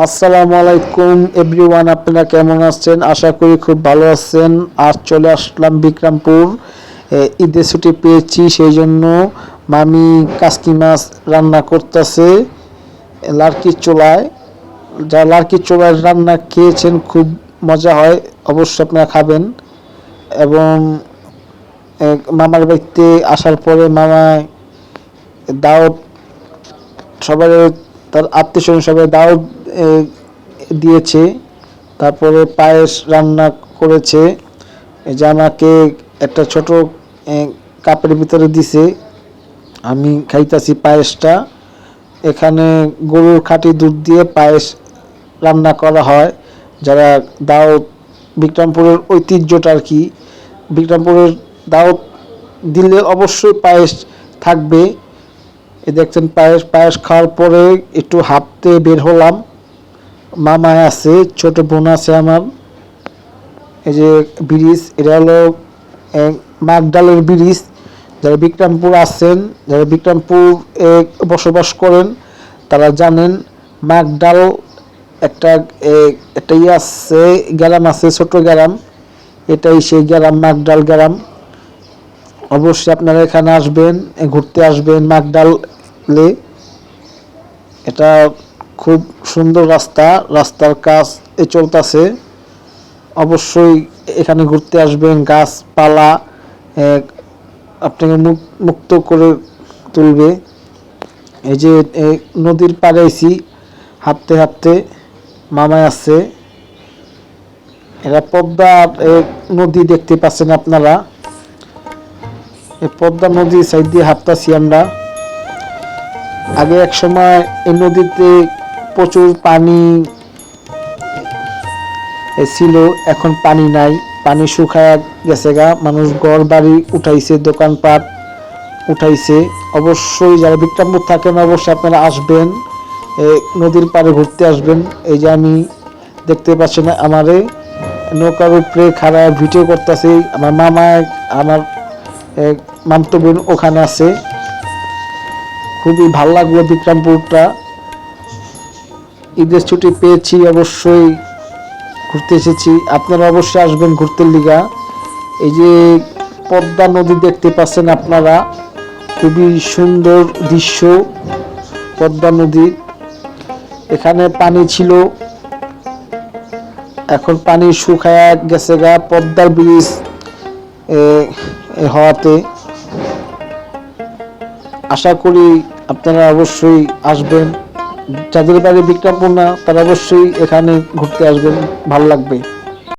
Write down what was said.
আসসালামু আলাইকুম এভরিওয়ান, আপনারা কেমন আছেন? আশা করি খুব ভালো আছেন। আজ চলে আসলাম বিক্রমপুর। ঈদের ছুটি পেয়েছি, সেই জন্য মামি কাসকি মাছ রান্না করতেছে লার্কির চুলায়। যা লার্কির চুলায় রান্না খেয়েছেন, খুব মজা হয়, অবশ্যই আপনারা খাবেন। এবং মামার বাড়িতে আসার পরে মামায় দাওয়াত, সবাই তার আত্মীয় স্বজন সবাই দাওয়াত দিয়েছে। তারপরে পায়েস রান্না করেছে, যে আমাকে একটা ছোট কাপের ভিতরে দিছে, আমি খাইতাছি পায়েসটা। এখানে গরুর খাঁটি দুধ দিয়ে পায়েস রান্না করা হয়। যারা দাওয়াত, বিক্রমপুরের ঐতিহ্যটা আর কি, বিক্রমপুরের দাওয়াত দিলে অবশ্যই পায়েস থাকবে। দেখছেন পায়েস খাওয়ার পরে একটু হাঁটতে বের হলাম। মামায় আছে, ছোট বোন আছে আমার। এই যে ব্রিজ, এটা হলো মাকডালের ব্রিজ। যারা বিক্রমপুর আছেন, যারা বিক্রমপুর বসবাস করেন, তারা জানেন মাকডাল একটা একটা আছে, গ্রাম আছে, ছোট গ্রাম। এটাই সেই গ্রাম, মাকডাল গ্রাম। অবশ্যই আপনারা এখানে আসবেন, ঘুরতে আসবেন মাকডালে। এটা খুব সুন্দর রাস্তার কাজ চলতেছে। অবশ্যই এখানে ঘুরতে আসবেন। গাছপালা আপনাকে মুক্ত করে তুলবে। এই যে নদীর পাড়ে আইছি, হাঁটতে হাঁটতে মামায় আছে। এরা পদ্মা নদী দেখতে পাচ্ছেন আপনারা। এই পদ্মা নদীর সাইড দিয়ে হাঁটতেছি আমরা। আগে এক সময় এই নদীতে প্রচুর পানি ছিল, এখন পানি নাই, পানি শুকায় গেছে গা। মানুষ ঘর বাড়ি উঠাইছে, দোকানপাট উঠাইছে। অবশ্যই যারা বিক্রমপুর থাকেন, অবশ্যই আপনারা আসবেন, নদীর পাড়ে ঘুরতে আসবেন। এই যে আমি দেখতে পাচ্ছেন আমারে নৌকার উপরে খাড়া ভিডিও করতেছি। আমার মামা, আমার মামতো বোন ওখানে আছে। খুবই ভালো লাগলো বিক্রমপুরটা। ঈদের ছুটি পেয়েছি, অবশ্যই ঘুরতে এসেছি। আপনারা অবশ্যই আসবেন ঘুরতে লিগা। এই যে পদ্মা নদী দেখতে পাচ্ছেন আপনারা, খুবই সুন্দর দৃশ্য। পদ্মা নদী, এখানে পানি ছিল, এখন পানি শুকায় গেছে গা পদ্মার ব্রিজ হওয়াতে। আশা করি আপনারা অবশ্যই আসবেন। যাদের বাড়ি বিক্রমপুর না, তারা অবশ্যই এখানে ঘুরতে আসবেন, ভালো লাগবে।